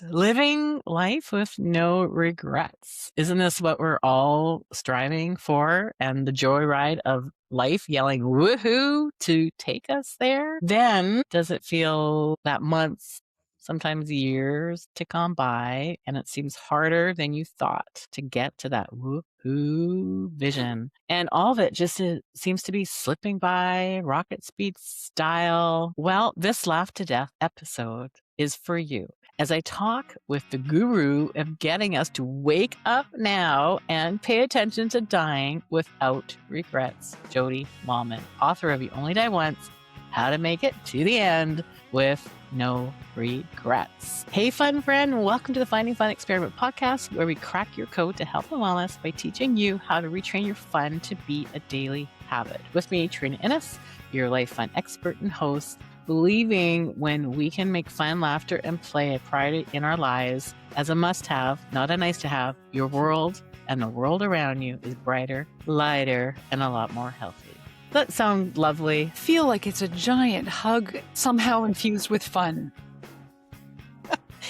Living life with no regrets. Isn't this what we're all striving for? And the joyride of life yelling woohoo to take us there? Then does it feel that months, sometimes years tick on by and it seems harder than you thought to get to that woohoo vision? And all of it just seems to be slipping by rocket speed style. Well, this Laugh to Death episode is for you as I talk with the guru of getting us to wake up now and pay attention to dying without regrets, Jodi Wellman, author of You Only Die Once, How to Make It to the End with No Regrets. Hey, fun friend, welcome to the Finding Fun Experiment podcast, where we crack your code to health and wellness by teaching you how to retrain your fun to be a daily habit. With me, Trina Innes, your life fun expert and host, believing when we can make fun, laughter, and play a priority in our lives as a must-have, not a nice-to-have, your world and the world around you is brighter, lighter, and a lot more healthy. That sound lovely? Feel like it's a giant hug, somehow infused with fun.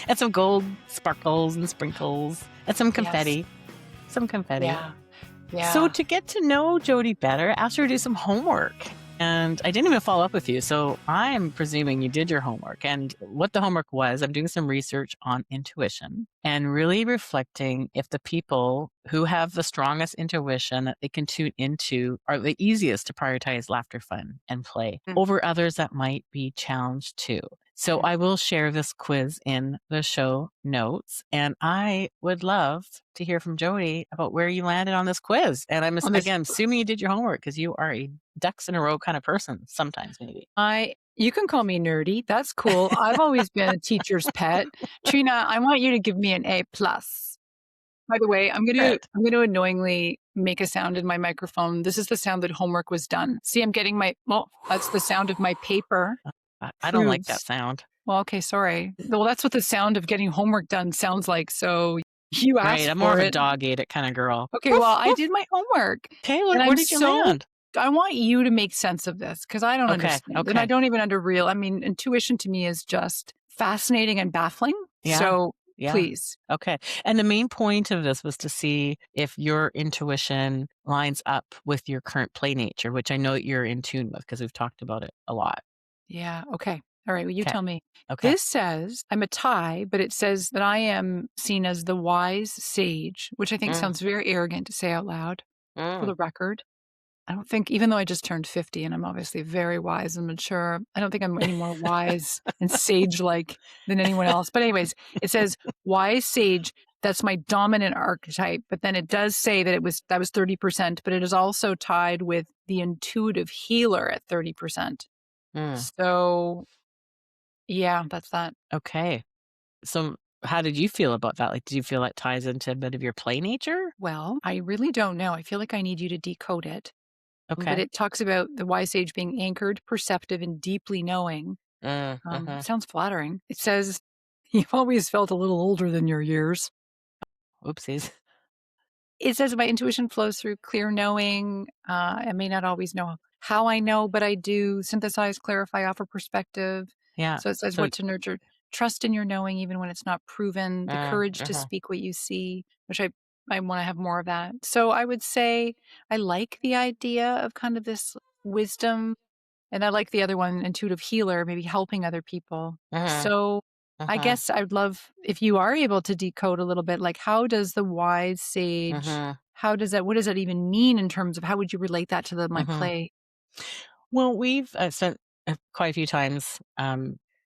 And some gold sparkles and sprinkles and some confetti. Yes. Some confetti. Yeah. So to get to know Jodi better, I asked her to do some homework. And I didn't even follow up with you. So I'm presuming you did your homework. And what the homework was, I'm doing some research on intuition and really reflecting if the people who have the strongest intuition that they can tune into are the easiest to prioritize laughter, fun, and play over others that might be challenged too. So I will share this quiz in the show notes. And I would love to hear from Jodi about where you landed on this quiz. And I'm assuming you did your homework because you are a ducks in a row kind of person sometimes, maybe. You can call me nerdy. That's cool. I've always been a teacher's pet. Trina, I want you to give me an A+. By the way, I'm gonna annoyingly make a sound in my microphone. This is the sound that homework was done. See, I'm getting that's the sound of my paper. I don't like that sound. Well, okay, sorry. Well, that's what the sound of getting homework done sounds like. So you asked right, I'm more of a dog-ate kind of girl. Okay, well, I did my homework. Okay, where did you land? I want you to make sense of this because I don't understand. Okay. And I don't even intuition to me is just fascinating and baffling. Yeah. So please. Okay. And the main point of this was to see if your intuition lines up with your current play nature, which I know that you're in tune with because we've talked about it a lot. Yeah. Okay. All right. Well, you tell me. Okay. This says I'm a tie, but it says that I am seen as the wise sage, which I think sounds very arrogant to say out loud for the record. I don't think, even though I just turned 50 and I'm obviously very wise and mature, I don't think I'm any more wise and sage-like than anyone else. But anyways, it says wise sage. That's my dominant archetype. But then it does say that that was 30%, but it is also tied with the intuitive healer at 30%. So yeah, that's that. Okay. So how did you feel about that? Like, do you feel that ties into a bit of your play nature? Well, I really don't know. I feel like I need you to decode it. Okay. But it talks about the wise sage being anchored, perceptive, and deeply knowing. Sounds flattering. It says, you've always felt a little older than your years. Oopsies. It says my intuition flows through clear knowing. I may not always know how I know, but I do synthesize, clarify, offer perspective. Yeah. So it says what to nurture. Trust in your knowing, even when it's not proven. The courage to speak what you see, which I want to have more of that. So I would say I like the idea of kind of this wisdom, and I like the other one, intuitive healer, maybe helping other people. So I guess I'd love if you are able to decode a little bit, like how does the wise sage, what does that even mean in terms of how would you relate that to my play? Well, we've spent quite a few times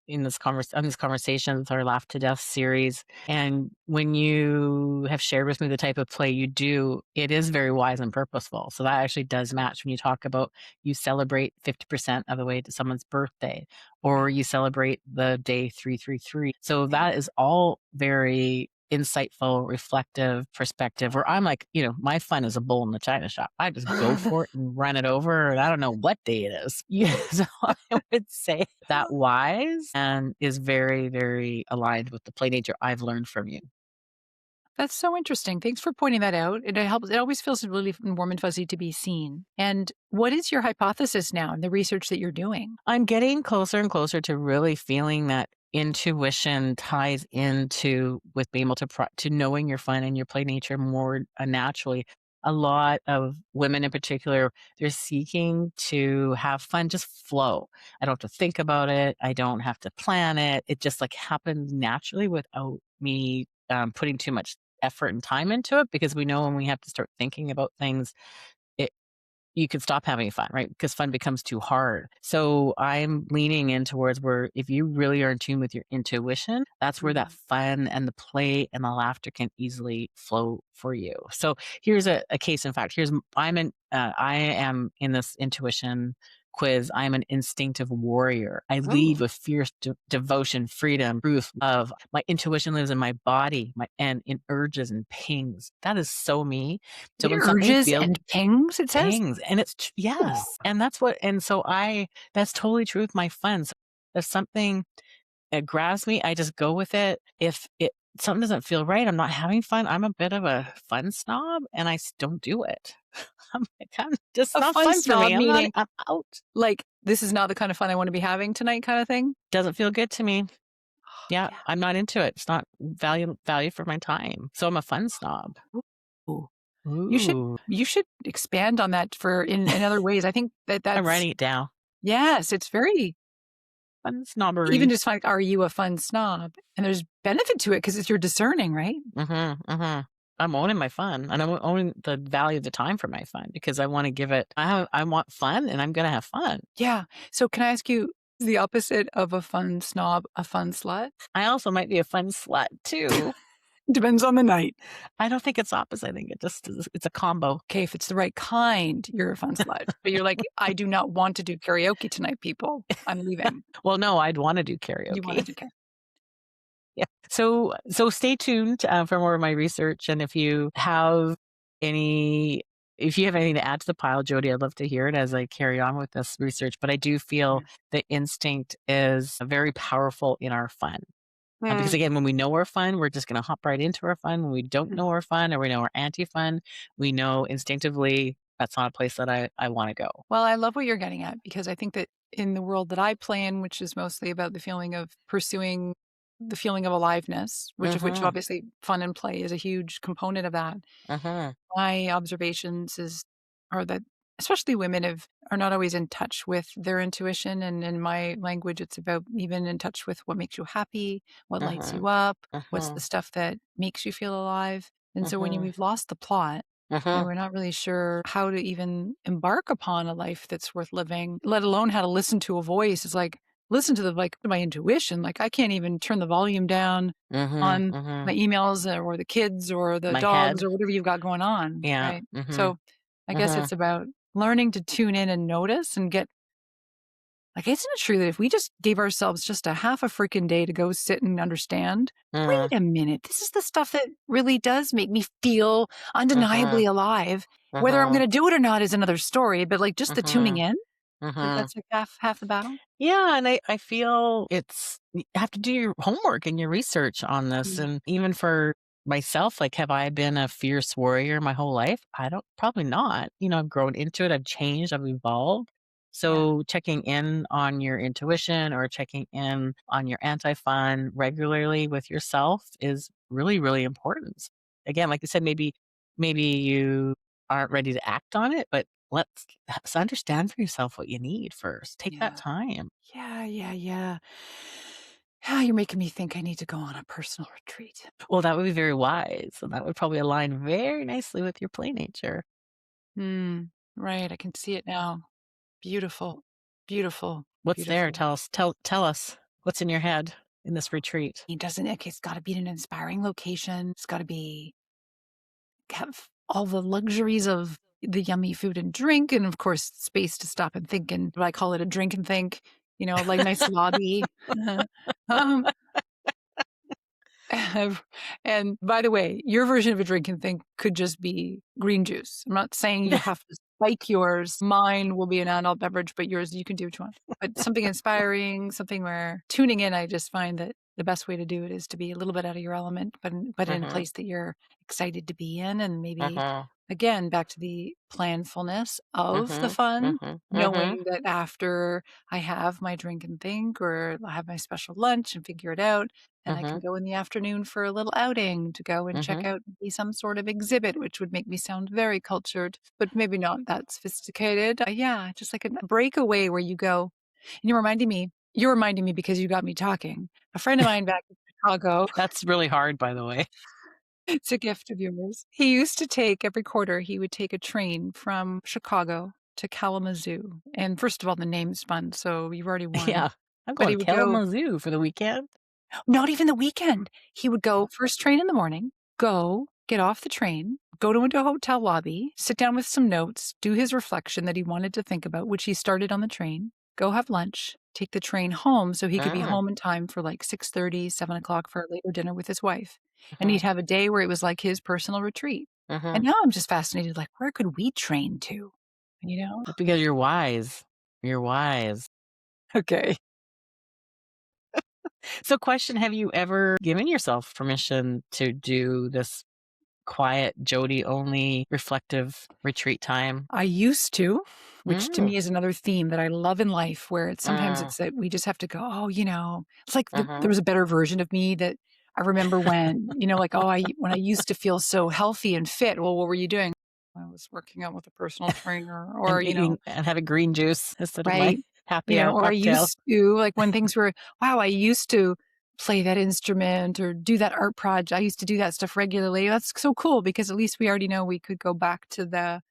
in this conversation with our Laugh to Death series. And when you have shared with me the type of play you do, it is very wise and purposeful. So that actually does match when you talk about you celebrate 50% of the way to someone's birthday, or you celebrate the day 333. So that is all very insightful, reflective perspective, where I'm like, my fun is a bull in the china shop. I just go for it and run it over, and I don't know what day it is. So I would say that wise and is very, very aligned with the play nature I've learned from you. That's so interesting. Thanks for pointing that out. It helps. It always feels really warm and fuzzy to be seen. And what is your hypothesis now in the research that you're doing? I'm getting closer and closer to really feeling that intuition ties into with being able to knowing your fun and your play nature more naturally. A lot of women in particular, they're seeking to have fun just flow. I don't have to think about it. I don't have to plan it. It just like happens naturally without me putting too much effort and time into it, because we know when we have to start thinking about things, it you could stop having fun, right? Because fun becomes too hard. So I'm leaning in towards where if you really are in tune with your intuition, that's where that Mhm. fun and the play and the laughter can easily flow for you. So here's a case in fact. I am in this intuition quiz. I'm an instinctive warrior. I lead Oh, with fierce devotion, freedom, truth, love. My intuition lives in my body, and in urges and pings. That is so me. So it when something urges feels and pings, it says? Pangs, and it's Oh, yes, and that's what and so I that's totally true with my friends. If something, grabs me, I just go with it. If it something doesn't feel right, I'm not having fun, I'm a bit of a fun snob, and don't do it. I'm like, "I'm just a not fun fun for me, snob, meaning, I'm out." like, this is not the kind of fun I wanna be having tonight kinda thing? Doesn't feel good to me. Oh, Yeah, yeah. I'm not into it. It's not value for my time, so I'm a fun snob. Ooh. Ooh, You should expand on that for in other ways. I think that I'm that's writing it down. yes, it's very Fun even snobbery. just like, are you a fun snob? And there's benefit to it because it's you're discerning, right? Mhm, mhm. I'm owning my fun, and I'm owning the value of the time for my fun because I wanna give it I want fun, and I'm gonna have fun. Yeah. So can I ask you, is the opposite of a fun snob a fun slut? I also might be a fun slut too. Depends on the night. I don't think it's opposite, I think it just is it's a combo. Okay, if it's the right kind, you're a fun slut. But you're like, "I do not want to do karaoke tonight, people. I'm leaving." Well, no, I'd wanna do You wanna karaoke. do kara Yeah. So stay tuned, for more of my research, and any if you have anything to add to the pile, Jody, I'd love to hear it as I carry on with this research, but I do feel Yeah. the instinct is very powerful in our fun. Because Mm, again, when we know we're fun, we're just gonna hop right into our fun. When we don't mhm. know we're fun or we know we're anti-fun, we know instinctively that's not a place that I wanna go. Well, I love what you're getting at because I think that in the world that I play in, which is mostly about the feeling of pursuing the feeling of aliveness, which Mhm, obviously fun and play is a huge component of that. mhm, My observations are that especially women are not always in touch with their intuition, and in my language, it's about even in touch with what makes you happy, what lights mhm, you up, what's the mhm, stuff that makes you feel alive. And so when mhm, we've lost the plot and mhm, we're not really sure how to even embark upon a life that's worth living, let alone how to listen to a voice, it's like listen to my intuition. Like I can't even turn the volume down mhm, on my mhm. emails or the kids or the My dogs head. or whatever you've got going on, Yeah, right? mhm, So, I guess mhm, it's about learning to tune in and notice and get like, isn't it true that if we just gave ourselves just a half a freaking day to go sit and understand, mm, "Wait a minute, this is the stuff that really does make me feel mhm, undeniably alive. Whether I'm mhm, gonna do it or not is another story, but, like, just the tuning mhm, in, mhm. that's like half the battle." Yeah, and I feel you have to do your homework and your research on this, Mm, and even for myself, like, have I been a fierce warrior my whole life? I don't probably not. I've grown into it, I've changed, I've evolved. yeah, So checking in on your intuition or checking in on your anti-fun regularly with yourself is really, really important. Again, like you said, maybe you aren't ready to act on it, but understand for yourself what you need first. Take that yeah. time. Yeah, yeah, yeah. Ah, you're making me think I need to go on a personal retreat. Well, that would be very wise, and that would probably align very nicely with your play nature. Mm, right, I can see it now. Beautiful, beautiful, What's there? beautiful. Tell us what's in your head in this retreat. It doesn't okay, it's gotta be in an inspiring location. It's gotta be have all the luxuries of the yummy food and drink, and of course, space to stop and think, and I call it a drink and think, like nice lobby. Um, and by the way, your version of a drink and think could just be green juice. I'm not saying you have to spike yours. Mine will be an adult beverage, but yours, you can do what you want. But something inspiring, something where tuning in, I just find that the best way to do it is to be a little bit out of your element, but in a Mhm. place that you're excited to be in, and maybe, Mhm. again, back to the planfulness of the Mhm. fun, Mhm. Mhm. knowing that after I have my drink and think, or I have my special lunch and figure it out, and I can Mhm. go in the afternoon for a little outing to go and check Mhm. out maybe some sort of exhibit, which would make me sound very cultured, but maybe not that sophisticated. Yeah, just like a breakaway where you go. And you're reminding me because you got me talking. A friend of mine back in Chicago, That's really hard, by the way. it's a gift of yours. He used to take every quarter, he would take a train from Chicago to Kalamazoo. And first of all, the name's fun, so you've already won. Yeah. I'm But going he to would go. Kalamazoo for the weekend. Not even the weekend. He would go first train in the morning, go, get off the train, go to into a hotel lobby, sit down with some notes, do his reflection that he wanted to think about, which he started on the train, go have lunch, take the train home so he could be Mm. home in time for like 6:30, 7 o'clock for a later dinner with his wife. And he'd Mhm. have a day where it was like his personal retreat. And Mhm. now I'm just fascinated, like, where could we train to? You know? Because you're wise. You're wise. Okay. So question, have you ever given yourself permission to do this quiet Jodi only reflective retreat time? I used to, which to Mm. me is another theme that I love in life, where it's sometimes Mm. it's that we just have to go, oh, it's like there Mhm. was a better version of me that I remember when, like, oh, when I used to feel so healthy and fit. Well, what were you doing? I was working out with a personal trainer, or, And eating and having green juice instead of my right. happy hour Or I cocktail. used to, like, when things were, wow, I used to play that instrument or do that art project. I used to do that stuff regularly. That's so cool because at least we already know we could go back to it.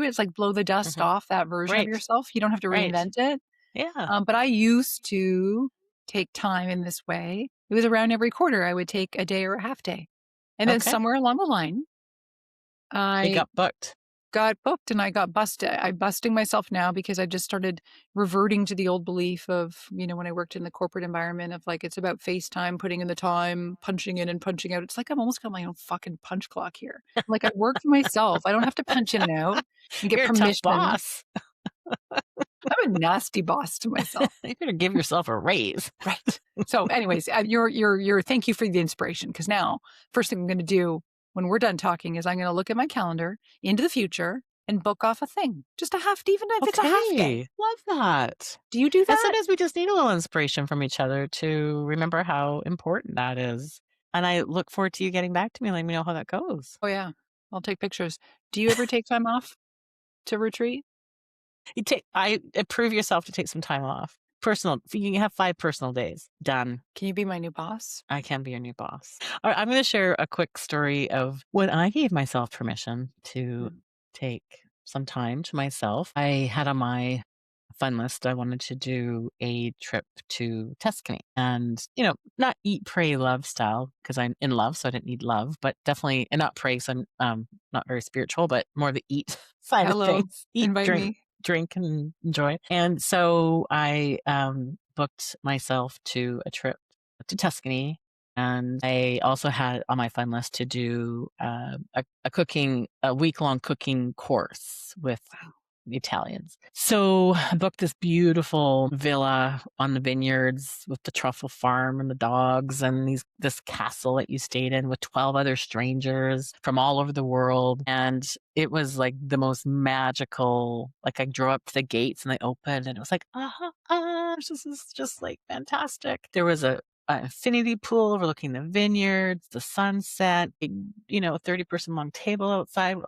It's like blow the dust Mhm. off that version of Right. yourself. You don't have to Right. reinvent it. Yeah. But I used to take time in this way. It was around every quarter. I would take a day or a half day. And then Okay. somewhere along the line, It I got booked. got booked and I got busted. I'm busting myself now because I just started reverting to the old belief of, when I worked in the corporate environment of like, it's about FaceTime, putting in the time, punching in and punching out. It's like I've almost got my own fucking punch clock here. Like I work for myself. I don't have to punch in and out and get You're a tough permission. boss. I'm a nasty boss to myself. You better give yourself a raise. Right. So, anyways, your thank you for the inspiration because now, first thing I'm going to do when we're done talking is I'm going to look at my calendar into the future and book off a thing, just a half, even if it's a half day. Okay. Love that. Do you do And that? sometimes we just need a little inspiration from each other to remember how important that is. And I look forward to you getting back to me and letting me know how that goes. Oh yeah, I'll take pictures. Do you ever take time off to retreat? I approve yourself to take some time off. Personal. You can have 5 personal days. Done. Can you be my new boss? I can be your new boss. All right, I'm going to share a quick story of when I gave myself permission to Mm. take some time to myself. I had on my fun list, I wanted to do a trip to Tuscany and, not eat, pray, love style because I'm in love, so I didn't need love, but definitely, and not pray, so I'm not very spiritual, but more the eat side of Hello, things. Eat, invite me. drink and enjoy. And so I booked myself to a trip to Tuscany. And I also had on my fun list to do a week long cooking course with Wow. the Italians. So I booked this beautiful villa on the vineyards with the truffle farm and the dogs and this castle that you stayed in with 12 other strangers from all over the world. And it was like the most magical, like I drove up to the gates and they opened and it was like, this is just like fantastic. There was an infinity pool overlooking the vineyards, the sunset, 30-person long table outside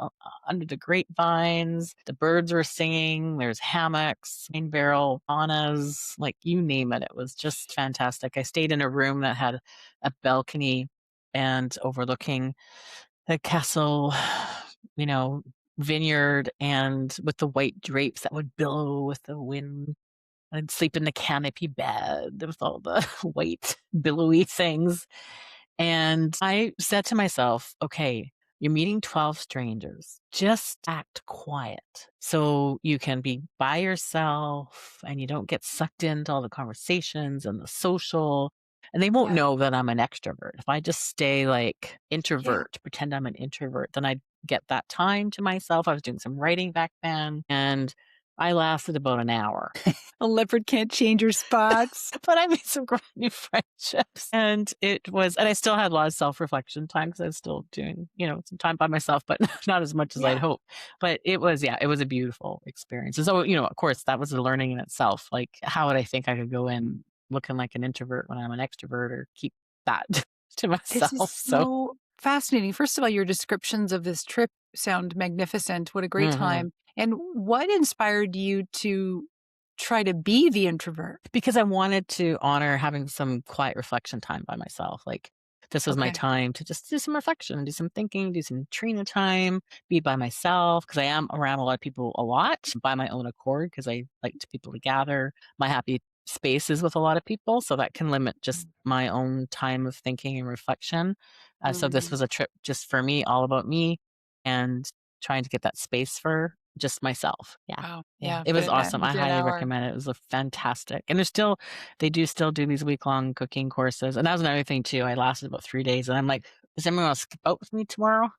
under the grapevines. The birds were singing. There's hammocks, wine barrel, saunas, like you name it. It was just fantastic. I stayed in a room that had a balcony and overlooking the castle, you know, vineyard and with the white drapes that would billow with the wind. I'd sleep in the canopy bed with all the white, billowy things. And I said to myself, okay, you're meeting 12 strangers. Just act quiet so you can be by yourself and you don't get sucked into all the conversations and the social. And they won't Yeah. know that I'm an extrovert. If I just stay like Yeah. introvert, pretend I'm an introvert, then I'd get that time to myself. I was doing some writing back then and I lasted about an hour. A leopard can't change your spots. But I made some great new friendships. And I still had a lot of self-reflection time because I was still doing, some time by myself, but not as much as I'd Yeah. hoped. But it was a beautiful experience. And so, of course, that was a learning in itself. Like, how would I think I could go in looking like an introvert when I'm an extrovert or keep that to This is myself? So, so fascinating. First of all, your descriptions of this trip sound magnificent. What a great mhm. time. And what inspired you to try to be the introvert? Because I wanted to honor having some quiet reflection time by myself. Like, this was my Okay. time to just do some reflection, do some thinking, do some Trina time, be by myself. Because I am around a lot of people a lot by my own accord, because I like people to gather. My happy spaces with a lot of people. So that can limit just my own time of thinking and reflection. So this Mm. was a trip just for me, all about me, and trying to get that space for just myself. Yeah. Wow. Yeah, Yeah. it was awesome. I Make it an highly hour. recommend it. It was a fantastic, and they do still do these week-long cooking courses, and that was another thing too. I lasted about 3 days, and I'm like, "Does anyone wanna skip out with me tomorrow?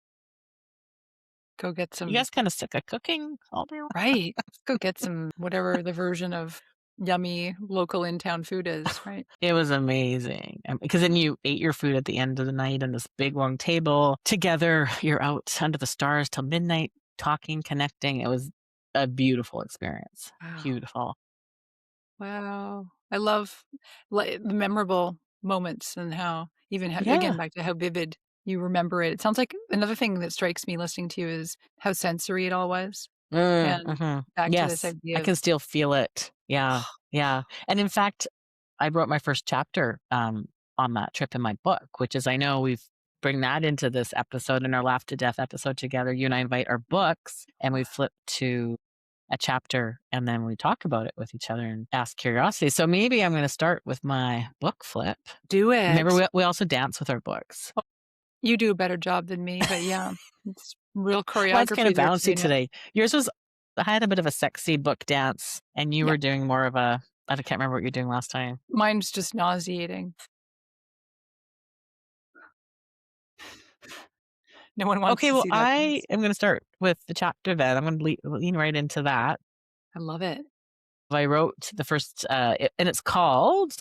Go get You some. guys kinda sick of cooking all day long?" Right. Let's go get some whatever the version of yummy local in town food is, right? It was amazing, because then you ate your food at the end of the night on this big, long table together. You're out under the stars till midnight talking, connecting. It was a beautiful experience. Wow. Beautiful. Wow. I love the memorable moments and how even again Yeah. back to how vivid you remember it. It sounds like another thing that strikes me listening to you is how sensory it all was. And Mhm. back to this Yes, I idea of can still feel it. Yeah, yeah, and in fact, I wrote my first chapter, on that trip in my book, which is I know we've bring that into this episode in our Laugh to Death episode together. You and I invite our books, and we flip to a chapter, and then we talk about it with each other and ask curiosity. So maybe I'm gonna start with my book flip. do Remember, it. we also dance with our books. You do a better job than me, but yeah, it's real Mine's kind choreography of there bouncy between it. today. Yours was I had a bit of a sexy book dance, and you Yeah, were doing more of a I can't remember what you were doing last time. mine's just nauseating. No one wants Okay, to well, see that I dance. am gonna start with the chapter then. I'm gonna lean right into that. I love it. I wrote the first, and it's called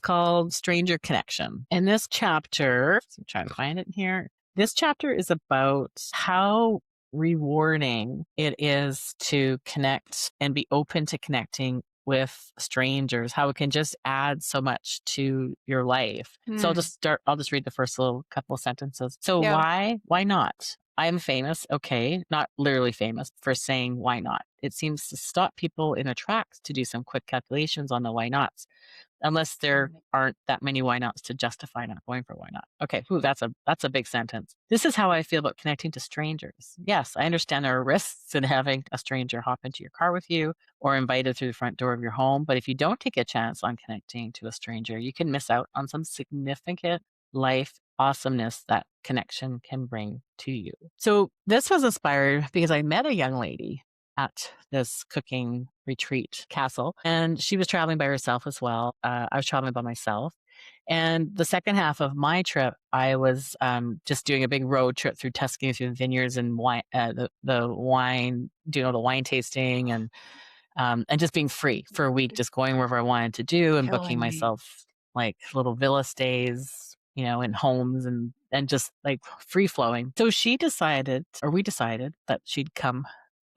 Stranger Connection. And this chapter, so I'm trying to find it here. This chapter is about how rewarding it is to connect and be open to connecting with strangers, how it can just add so much to your life. So Mm, I'll just read the first little couple of sentences. So yeah. why not? I'm famous, okay, not literally famous, for saying why not. It seems to stop people in their tracks to do some quick calculations on the why nots, unless there aren't that many why nots to justify not going for why not. Okay, that's a big sentence. This is how I feel about connecting to strangers. Yes, I understand there are risks in having a stranger hop into your car with you or invited through the front door of your home, but if you don't take a chance on connecting to a stranger, you can miss out on some significant life awesomeness that connection can bring to you. So this was inspired because I met a young lady at this cooking retreat castle, and she was traveling by herself as well. I was traveling by myself. And the second half of my trip, I was just doing a big road trip through Tuscany, through the vineyards and wine, the wine, doing all the wine tasting and just being free for a week, just going wherever I wanted to do and booking Killing me. myself like little villa stays, in homes and just like free flowing. So we decided that she'd come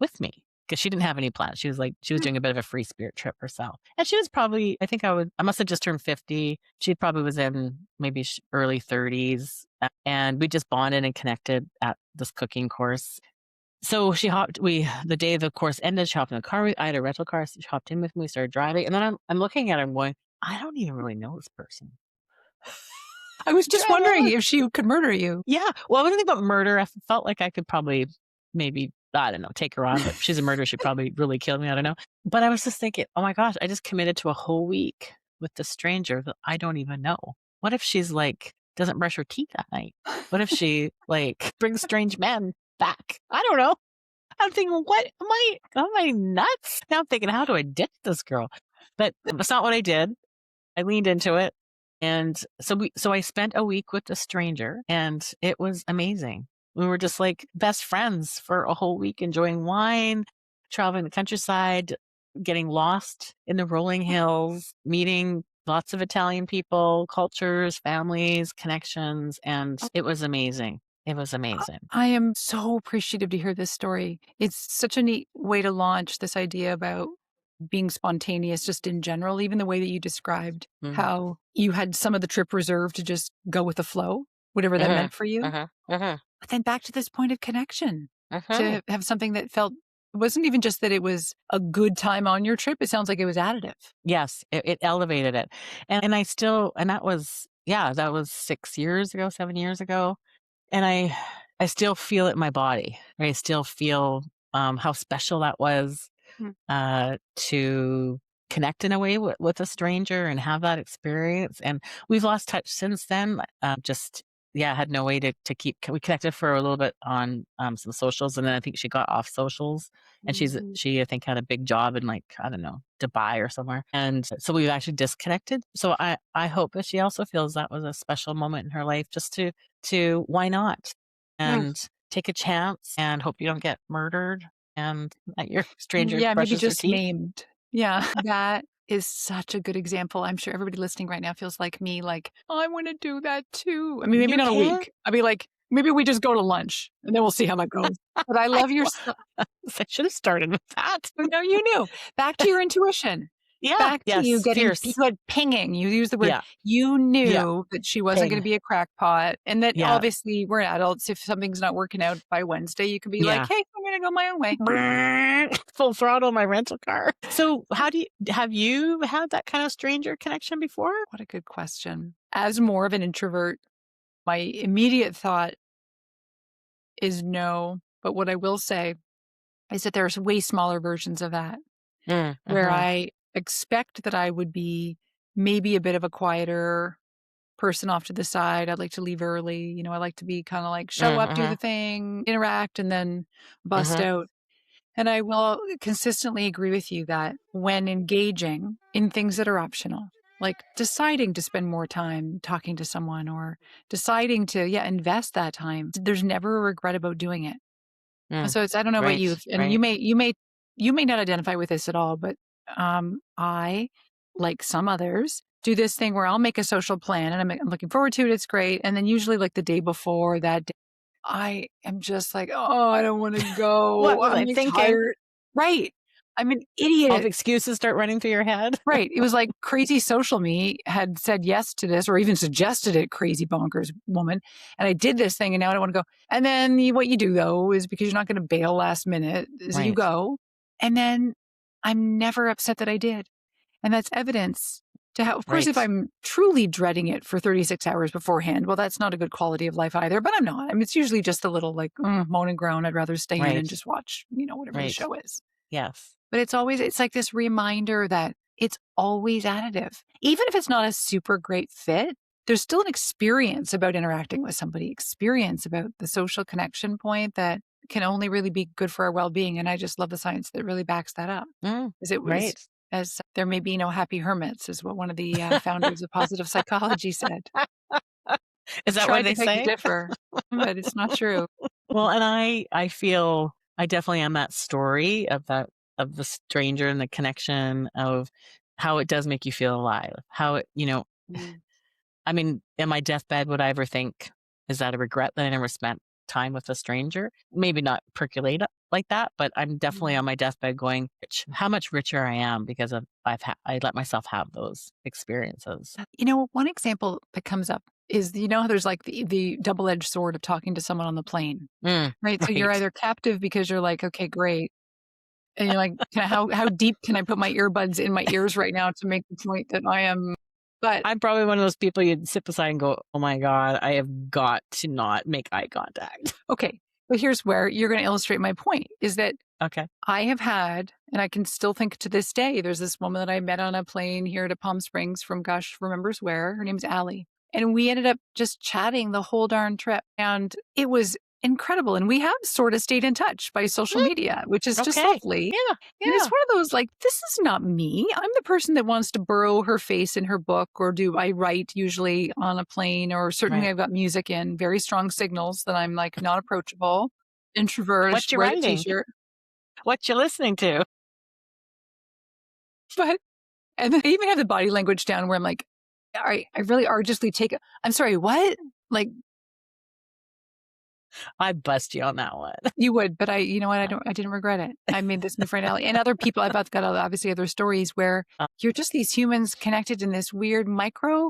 with me because she didn't have any plans. She was Hmm. doing a bit of a free spirit trip herself. And she was probably, I must have just turned 50. She probably was in maybe early 30s. And we just bonded and connected at this cooking course. So the day the course ended, she hopped in the car. I had a rental car. So she hopped in with me, started driving. And then I'm looking at her and going, I don't even really know this person. I was just Drive wondering along. if she could murder you. Yeah. Well, I wasn't thinking about murder. I felt like I could probably maybe, I don't know, take her on, but if she's a murderer. She'd probably really kill me. I don't know. But I was just thinking, oh my gosh, I just committed to a whole week with this stranger that I don't even know. What if she's like, doesn't brush her teeth that night? What if she like brings strange men back? I don't know. I'm thinking, what am I nuts? Now I'm thinking, how do I ditch this girl? But that's not what I did. I leaned into it. And so I spent a week with a stranger and it was amazing. We were just like best friends for a whole week, enjoying wine, traveling the countryside, getting lost in the rolling hills, meeting lots of Italian people, cultures, families, connections, and it was amazing. It was amazing. I am so appreciative to hear this story. It's such a neat way to launch this idea about being spontaneous just in general, even the way that you described Mm. how you had some of the trip reserved to just go with the flow, whatever that Mhm. meant for you. Mhm. Mhm. But then back to this point of connection, Mhm. to have something that felt it wasn't even just that it was a good time on your trip, it sounds like it was additive. Yes, it elevated it. And I still and that was yeah, that was 6 years ago, 7 years ago, and I still feel it in my body. I still feel, how special that was, Mm. to connect in a way with a stranger and have that experience. And we've lost touch since then. Just yeah, had no way to keep. We connected for a little bit on some socials, and then I think she got off socials. And Mm. she I think had a big job in like I don't know Dubai or somewhere, and so we've actually disconnected. So I hope that she also feels that was a special moment in her life, just to why not Mm. and take a chance and hope you don't get murdered and that your stranger Yeah, maybe brushes their just teeth. maimed. Yeah, that is such a good example. I'm sure everybody listening right now feels like me, like, I wanna do that too. I mean, maybe You not a can. week. I'd be like, maybe we just go to lunch, and then we'll see how that goes. But I I love your wa st I should have started with that. no, you knew. Back to your intuition. Yeah, Back to you yes, getting you fierce. had pinging. You used the word Yeah, you yeah, knew that she wasn't gonna ping. be a crackpot, and that Yeah, obviously we're adults. If something's not working out by Wednesday, you can be like, yeah. "Hey, I'm gonna go my own way." Full throttle my rental car. So, how do you have you had that kind of stranger connection before? What a good question. As more of an introvert, my immediate thought is no, but what I will say is that there's way smaller versions of that Mm, where mhm, I expect that I would be maybe a bit of a quieter person off to the side. I'd like to leave early. I like to be kind of like show mm, up, do the mhm, thing, interact, and then bust mhm, out. And I will consistently agree with you that when engaging in things that are optional, like deciding to spend more time talking to someone or deciding to, yeah, invest that time, there's never a regret about doing it. mm. So it's, I don't know about Right, you, and right. you may not identify with this at all, but I, like some others, do this thing where I'll make a social plan and I'm looking forward to it. It's great. And then usually like the day before that I am just like, "Oh, I don't wanna What go. was I'm, I like, thinking? tired." Right. I'm an All the idiot. excuses start running through your head. Right. It was like crazy social me had said yes to this or even suggested it, crazy bonkers woman, and I did this thing, and now I don't wanna go. And then what you do, though, is because you're not gonna bail last minute, is you Right, go, and then I'm never upset that I did. And that's evidence to how of course, if right, I'm truly dreading it for 36 hours beforehand, well, that's not a good quality of life either, but I'm not. I mean, it's usually just a little like, moan and groan. I'd rather stay in and right, just watch, whatever the right. show is. Yes. But it's like this reminder that it's always additive. Even if it's not a super great fit, there's still an experience about interacting with somebody, experience about the social connection point that can only really be good for our well-being. And I just love the science that really backs that up. Mm, As it was right. as there may be no happy hermits is what one of the, founders of positive psychology said. Is I've that what tried to they beg to say? differ, but it's not true. Well, and I feel I definitely am that story of that of the stranger and the connection of how it does make you feel alive. How it, Mm, I mean, in my deathbed, would I ever think, is that a regret that I never spent time with a stranger? Maybe not percolate it like that, but I'm definitely mm. on my deathbed going, how much richer I am because of I let myself have those experiences. One example that comes up is, how there's like the double-edged sword of talking to someone on the plane, Mm, right? So you're right. either captive because you're like, "Okay, great." And you're like, "Can I how deep can I put my earbuds in my ears right now to make the point that I am" but I'm probably one of those people you'd sit beside and go, "Oh my god, I have got to not make eye contact." okay, but here's where you're gonna illustrate my point, is that Okay. I have had, and I can still think to this day, there's this woman that I met on a plane here to Palm Springs from gosh remembers where. Her name's Allie. And we ended up just chatting the whole darn trip. And it was incredible. And we have sort of stayed in touch by social Mm, media, which is just okay. lovely. Yeah, And it's yeah. one of those like, this is not me. I'm the person that wants to burrow her face in her book, or do I write usually on a plane, or certainly Right. I've got music in, very strong signals that I'm like not approachable, introvertish, What you wear the writing? t-shirt. What you listening to? But and then I even have the body language down where I'm like, I really arduously take I'm sorry, what? Like, I bust you on that one. you would, but you know what? I didn't regret it. I made this new friend Ellie and other people. Got obviously other stories where you're just these humans connected in this weird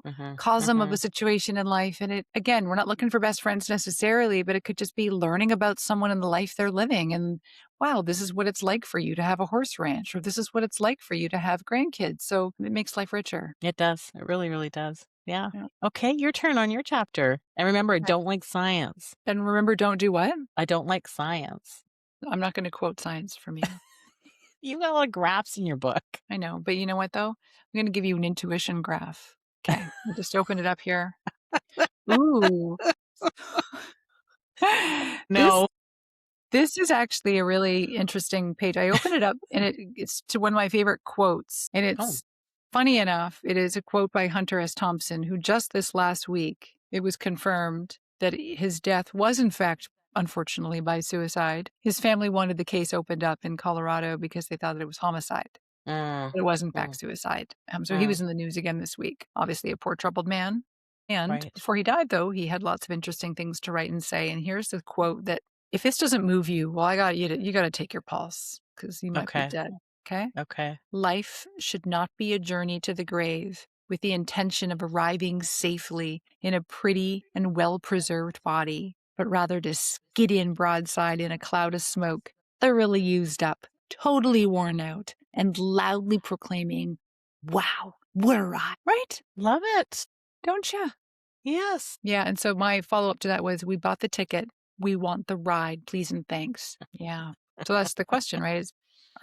Mhm, microcosm of a mhm. situation in life. And again, we're not looking for best friends necessarily, but it could just be learning about someone and the life they're living. And wow, this is what it's like for you to have a horse ranch, or this is what it's like for you to have grandkids. So it makes life richer. It does. It really, really does. Yeah. Yeah. Okay, your turn on your chapter. And remember, I Okay. don't like science. And remember, don't do what? I don't like science. I'm not going to quote science from you. You got a lot of graphs in your book. I know, but you know what though? I'm going to give you an intuition graph. Okay, I just opened it up here. Ooh. This No. this is actually a really interesting page. I opened it up and it's to one of my favorite quotes. And Oh. it's funny enough, it is a quote by Hunter S. Thompson, who just this last week, it was confirmed that his death was in fact, unfortunately, by suicide. His family wanted the case opened up in Colorado because they thought that it was homicide. Mm, But it was in fact mm, suicide. So he mm. was in the news again this week. Obviously a poor troubled man. And Right. before he died, though, he had lots of interesting things to write and say. And here's the quote that if this doesn't move you, well, I got you got to take your pulse because you might be Okay. dead. Okay. Okay. Life should not be a journey to the grave with the intention of arriving safely in a pretty and well preserved body, but rather to skid in broadside in a cloud of smoke, thoroughly used up, totally worn out, and loudly proclaiming, "Wow, what a ride!" Right? Love it. Don't you? Yes. Yeah. And so my follow up to that was, we bought the ticket. We want the ride, please and thanks. Yeah. So that's the question, right? Is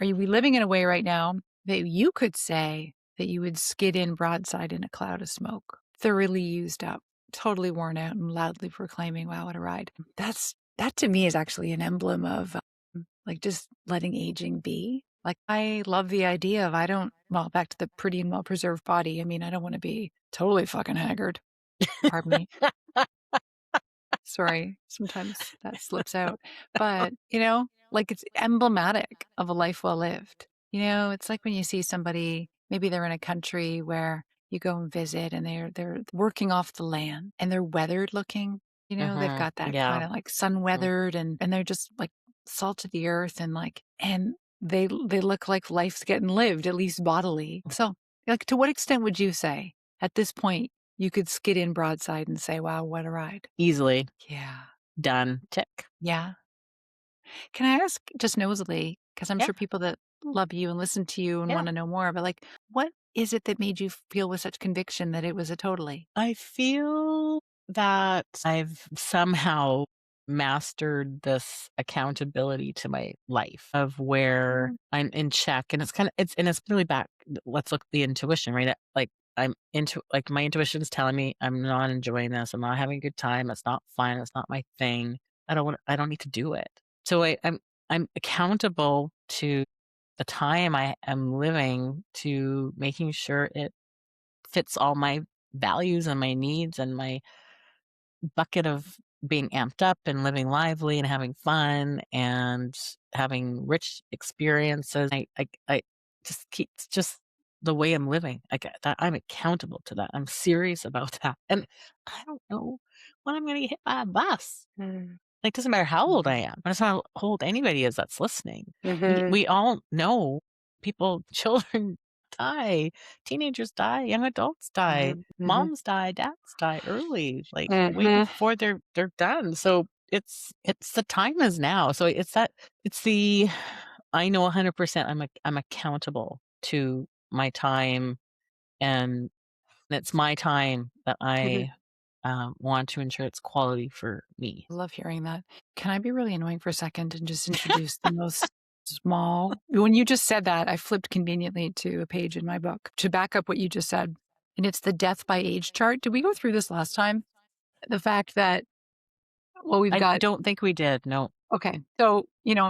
we living in a way right now that you could say that you would skid in broadside in a cloud of smoke, thoroughly used up, totally worn out, and loudly proclaiming, "Wow, what a ride." That to me is actually an emblem of like just letting aging be. Like, I love the idea of, I don't, well, back to the pretty and well preserved body. I mean, I don't want to be totally fucking haggard. Pardon me. Sorry, sometimes that slips out. But, like, it's emblematic of a life well lived. It's like when you see somebody, maybe they're in a country where you go and visit and they're working off the land and they're weathered looking. They've Mhm. got that Yeah. kind of like sun Mm. weathered and they're just like salt to the earth and like and they look like life's getting lived, at least bodily. So, like, to what extent would you say at this point you could skid in broadside and say, "Wow, what a ride"? Easily Yeah. done. Tick. Yeah. Can I ask just nosily, because I'm Yeah. sure people that love you and listen to you and Yeah. wanna know more, but, like, what is it that made you feel with such conviction that it was a totally? I feel that I've somehow mastered this accountability to my life of where Mm, I'm in check, and it's really back. Let's look at the intuition, right? Like, I'm into, like, my intuition's telling me I'm not enjoying this. I'm not having a good time. It's not fun. It's not my thing. I don't need to do it. So I'm accountable to the time I am living, to making sure it fits all my values and my needs and my bucket of being amped up and living lively and having fun and having rich experiences. I just keep, it's just the way I'm living. I get that I'm accountable to that. I'm serious about that. And I don't know when I'm going to get hit by a bus. Like, doesn't matter how old I mhm, am. It's not how old anybody is that's listening. mhm, We all know people, children die, teenagers die, young adults die, mhm, mhm, moms die, dads die early, like way mhm. before they're done. So it's the time is now. So it's the I know 100% I'm accountable to my time, and it's my time that Mhm. I want to ensure it's quality for me. I love hearing that. Can I be really annoying for a second and just introduce the most small when you just said that, I flipped conveniently to a page in my book to back up what you just said, and it's the death by age chart. Did we go through this last time? The fact that, well, we've I got don't think we did. No. okay, so,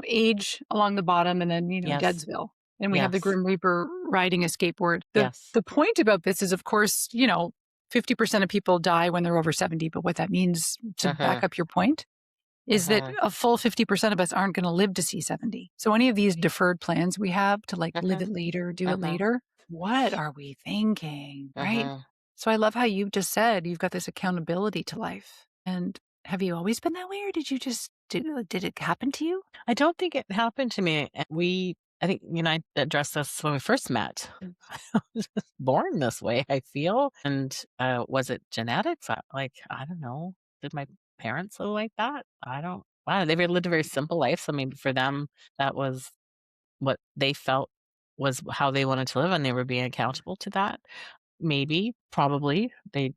age along the bottom and then, Yes. Deadsville, and we have the Yes. Grim Reaper riding a skateboard. The Yes. the point about this is, of course, 50% of people die when they're over 70, but what that means, to back Mhm. up your point, is that Mhm. a full 50% of us aren't gonna live to see 70. So any of these deferred plans we have to, like, live Mhm. it later, do it Mhm. later, what are we thinking, right? Mhm. So I love how you just said you've got this accountability to life. And have you always been that way, or did you just did it happen to you? I don't think it happened to me. I think you and I addressed this when we first met. I was just born this way, I feel. And was it genetics? Like, I don't know. Did my parents live like that? I don't. Wow, they lived a very simple life. So maybe for them, that was what they felt was how they wanted to live, and they were being accountable to that. Maybe, probably. They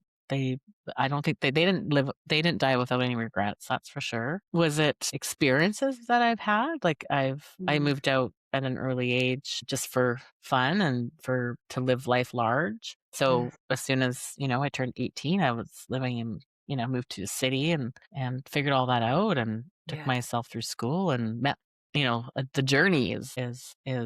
I don't think they didn't die without any regrets, that's for sure. Was it experiences that I've had? Like, I Mhm. moved out at an early age just for fun and to live life large. Mm. So, as soon as, I turned 18, I was living in moved to the city and figured all that out and took Yeah. myself through school and met the journey is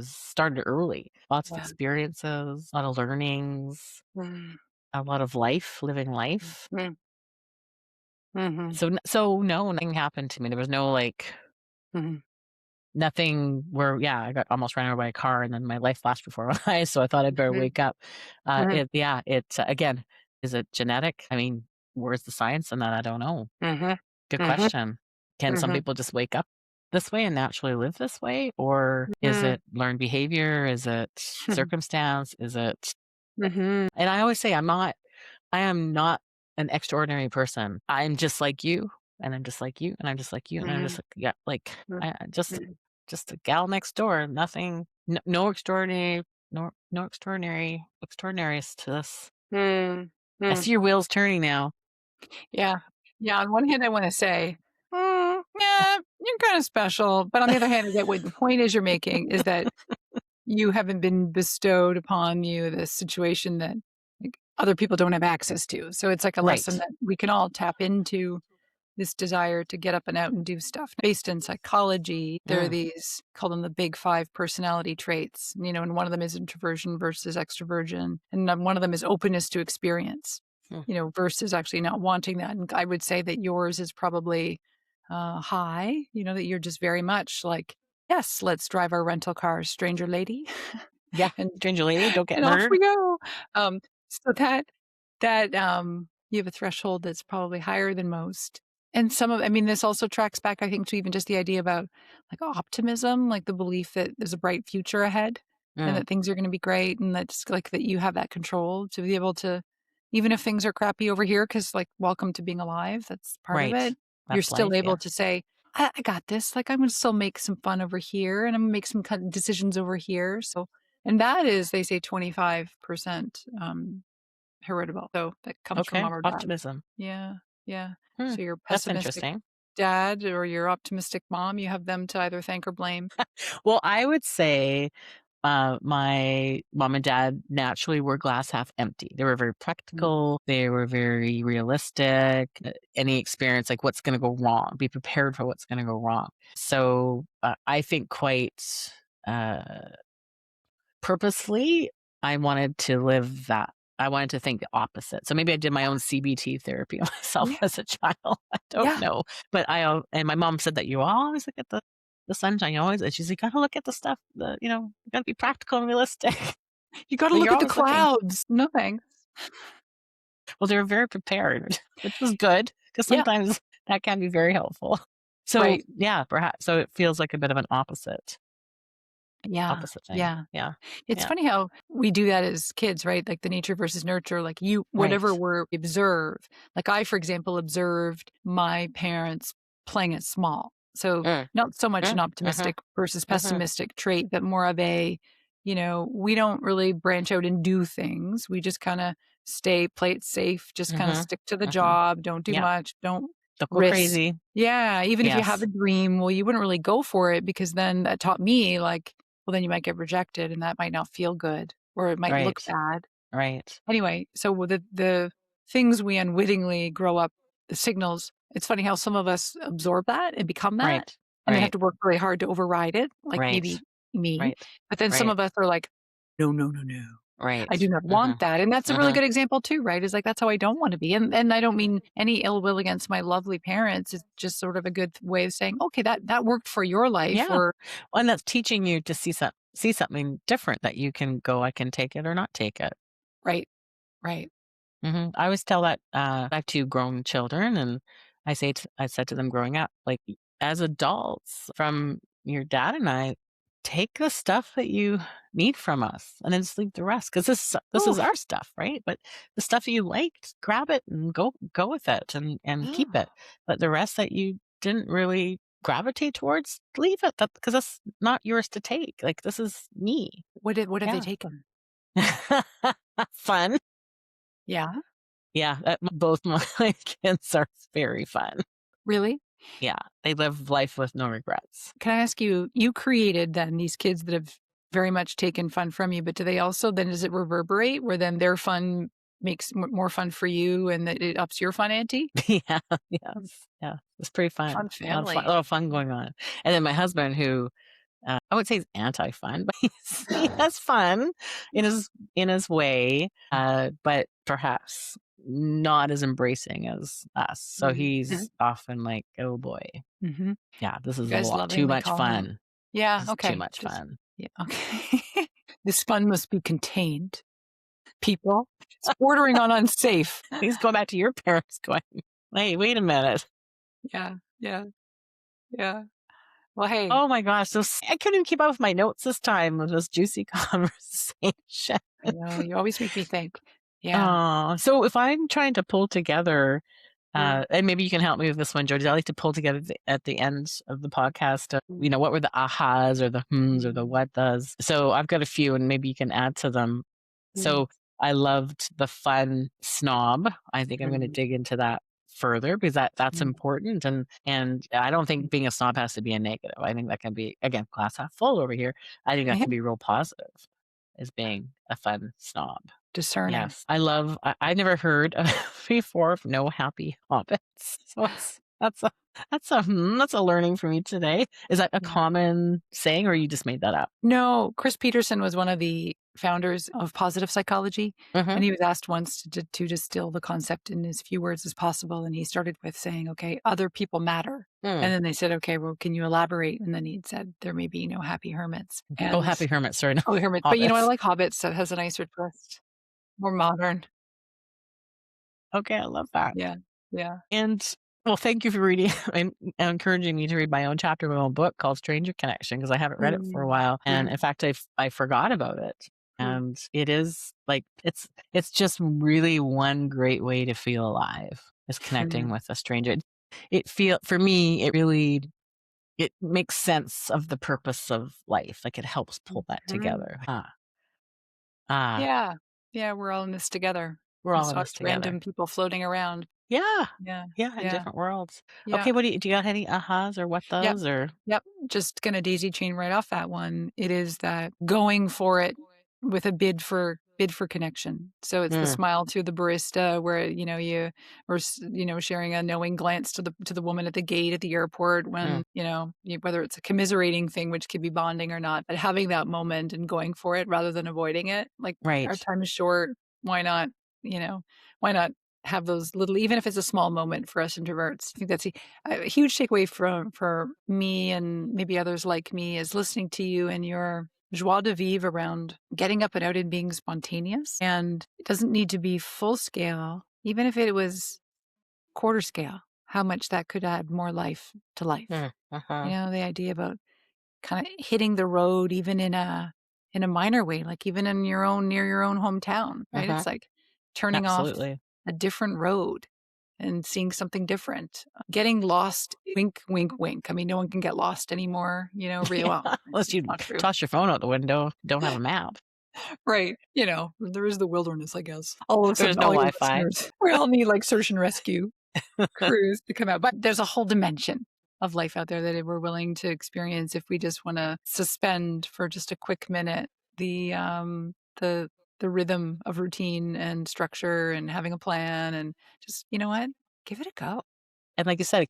started early. Lots of Yeah. experiences, a lot of learnings, Mm. a lot of living life. Mm. Mhm. So no, nothing happened to me. There was no, like, Mhm. nothing where, yeah, I got almost ran over by a car and then my life flashed before my eyes, so I thought I'd better Mhm. wake up. Mhm. Again, is it genetic? I mean, where's the science in that? I don't know. Mhm. Good Mhm. question. Can some Mhm. people just wake up this way and naturally live this way? Or is Mhm. it learned behavior? Is it circumstance? Is it Mhm. and I always say I am not an extraordinary person. I'm just like you, and I'm just like you, and I'm just like you, and I'm just Mhm. like, yeah, like I Mhm. just a gal next door. Nothing, no extraordinary, no extraordinaries to this. Mm. I Mm. see your wheels turning now. Yeah. Yeah, on one hand, I wanna say, yeah, you're kinda special, but on the other hand, I get what the point is you're making is that you haven't been bestowed upon you this situation that, like, other people don't have access to. So it's like a lesson Right. that we can all tap into this desire to get up and out and do stuff. Based in psychology, there are Mm, these call them the big 5 personality traits, and one of them is introversion versus extroversion, and then one of them is openness to experience, mm. versus actually not wanting that. And I would say that yours is probably high, that you're just very much like, yes, let's drive our rental car, stranger lady. Yeah, and stranger lady, don't get and off murdered. we go. So that you have a threshold that's probably higher than most. And I mean, this also tracks back, I think, to even just the idea about like optimism, like the belief that there's a bright future ahead and Mm, that things are going to be great. And that's like that you have that control to be able to, even if things are crappy over here, because like, welcome to being alive, that's part of right. it. You're That's still life. Yeah. able to say, I got this. Like, I'm going to still make some fun over here and I'm going to make some kind of decisions over here. So, and that is, they say 25% heritable, so that comes from Okay. mom or dad. Optimism. Yeah, yeah. Hmm. So your That's pessimistic interesting. dad or your optimistic mom, you have them to either thank or blame. Well, I would say my mom and dad naturally were glass half empty. They were very Mm, practical. They were very realistic. Any experience, like what's going to go wrong, be prepared for what's going to go wrong. So I think quite uh, purposely, I wanted to live that. I wanted to think the opposite. So maybe I did my own CBT therapy on myself yeah, as a child. I don't yeah. know, but and my mom said that you always look at the sunshine. You always, and she's like, gotta look at the stuff. You gotta be practical and realistic. You gotta But look you're at the always looking. clouds. No, thanks. Well, they were very prepared, which was good because Yeah, sometimes that can be very helpful. So right. yeah, perhaps. So it feels like a bit of an Yeah, opposite thing. yeah. Yeah, It's yeah, funny how we do that as kids, right? Like the nature versus nurture, like whatever right. we observe. Like I, for example, observed my parents playing it small. So Mm, not so much an mm, optimistic mm-hmm, versus mm-hmm, pessimistic trait, but more of we don't really branch out and do things. We just kind of play it safe, just kind of mm-hmm, stick to the mm-hmm. job, don't do Yeah. much, don't Don't go risk. crazy. Yeah, even if you have Yes. a dream, well, you wouldn't really go for it because then that taught me like, well, then you might get rejected and that might not feel good or it might look Right. bad. Right. Anyway, so with the things we unwittingly grow up, the signals, it's funny how some of us absorb that and become that Right. and then have Right. to work really hard to override it, like maybe Right. me. Right. But then some Right. of us are like, no, no, no, no. I do Right. not Mhm. want that. And that's a really Mhm. good example too, right? Is like that's how I don't want to be. And I don't mean any ill will against my lovely parents. It's just sort of a good way of saying, okay, that worked for your life Yeah. or Well, and that's teaching you to see see something different that you can go, I can take it or not take it. Right. Right. I always tell that I have two grown children, and I said to them growing up, like, as adults, from your dad and I, take the stuff that you need from us, and then just leave the rest because this is Oof. our stuff, right? But the stuff that you liked, grab it and go with it, and keep Oh, it. But the rest that you didn't really gravitate towards, leave it. That because that's not yours to take. Like this is me. what have they Yeah, taken? fun. Yeah. Yeah, both my kids are very fun. Really? Yeah, they live life with no regrets. Can I ask you, you created then these kids that have very much taken fun from you, but do they also then does it reverberate where then their fun makes more fun for you and that it ups your fun ante? Yeah, yes, yeah, it's pretty fun. Fun A family. lot of fun going on. And then my husband who, I would say he's anti-fun, but he has fun in his way, but perhaps not as embracing as us. So Mhm. he's often like, "Oh boy, Mhm. yeah, this You is a guys lot too lovingly much call him out. fun. Yeah, This is too okay. much Just fun." yeah, okay. This fun must be contained, people. It's bordering on unsafe. He's going back to your parents going, "Hey, wait a minute. Yeah, yeah, yeah. Well, hey, Oh my gosh, I couldn't even keep up with my notes this time with this juicy conversation." I know, you always make me think. Yeah. So if I'm trying to pull together, Mm, and maybe you can help me with this one, Jody. I like to pull together at the end of the podcast, mm, what were the ahas or the hmms or the mm, what does. So I've got a few, and maybe you can add to them. mm, So I loved the fun snob. I think I'm going to mm, dig into that further because that's mm, important, and I don't mm. think being a snob has to be a negative. I think that can be, again, glass half full over here. I think that Yeah, can be real positive as being a fun snob. discerning. Yes, I never heard before of no happy hobbits. So that's a learning for me today. Is that a Yeah. common saying, or you just made that up? No, Chris Peterson was one of the founders of positive psychology, Mhm. and he was asked once to distill the concept in as few words as possible, and he started with saying, "Okay, other people matter." Mm. And then they said, "Okay, well, can you elaborate?" And then he said, "There may be no happy hermits." Oh, And happy hermit, sorry, no oh, hermits, but you know what? I hobbits. like hobbits, so it has a nicer twist, more modern. Okay, I love that. Yeah, yeah. And well, thank you for reading and encouraging me to read my own chapter of my own book called Stranger Connection because I haven't read it for a Mm, while. And mm, in fact, I forgot about it. mm, And it is like it's just really one great way to feel alive is connecting mm, with a stranger. It feel for me, it really it makes sense of the purpose of life. Like it helps pull that mhm. together. Ah, Yeah, yeah, we're all in this together. we're all in Besides this together. random people floating around. Yeah. Yeah, Yeah, in yeah, different worlds. yeah. Okay, do you got any ahas or what Yep. does or Yep. Just gonna daisy chain right off that one. It is that going for it with a bid for connection. So it's the mm, smile to the barista where, you or, sharing a knowing glance to the woman at the gate at the airport mm, when, whether it's a commiserating thing, which could be bonding or not, but having that moment and going for it rather than avoiding it. Like our right. time is short. Why not, you know, why not have those little, even if it's a small moment for us introverts? I think that's a huge takeaway for me and maybe others like me is listening to you and your joie de vivre around getting up and out and being spontaneous. And it doesn't need to be full scale, even if it was quarter scale, how much that could add more life to life. Mm, uh-huh, The idea about kind of hitting the road even in a minor way, like even in your own near your own hometown, right? uh-huh, It's like turning off absolutely. a different road and seeing something different. Getting lost, wink, wink, wink. I mean, no one can get lost anymore, Yeah, well, unless it's you not true. toss your phone out the window, don't have a map. Right. There is the wilderness, I guess. All of a There's sudden, no all your Wi-Fi. listeners, we all need like search and rescue crews to come out. But there's a whole dimension of life out there that we're willing to experience if we just want to suspend for just a quick minute the the rhythm of routine and structure and having a plan and just what, give it a go. And like you said,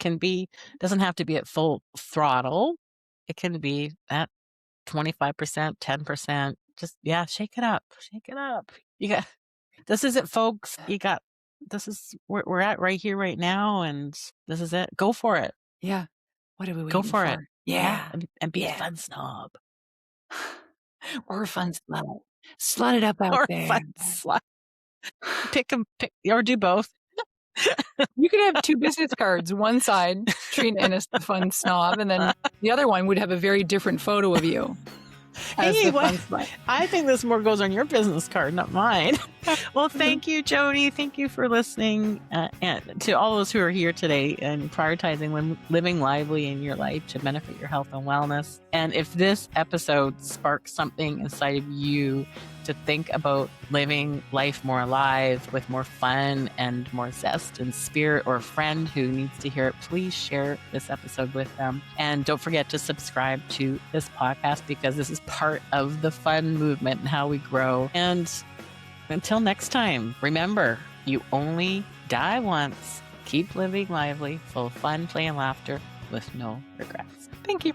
doesn't have to be at full throttle. It can be at 25%, 10%. Just, yeah, shake it up. Shake it up. You got this is it, folks. This is where we're at right here, right now, and this is it. Go for it. Yeah. What are we Go waiting for it. for? Yeah, Yeah. and be a Yeah. fun snob. Or a fun slut. Slut it up out or there. fun slut. Pick or do both. You could have 2 business cards. One side, Trina Ennis, the fun snob, and then the other one would have a very different photo of you as Hey, the fun slut. I think this more goes on your business card, not mine. Well, thank you, Jodi. Thank you for listening, and to all those who are here today and prioritizing living lively in your life to benefit your health and wellness. And if this episode sparks something inside of you to think about living life more alive with more fun and more zest and spirit, or a friend who needs to hear it, please share this episode with them. And don't forget to subscribe to this podcast, because this is part of the fun movement and how we grow. And until next time, remember, you only die once. Keep living lively, full of fun, play, and laughter with no regrets. Thank you.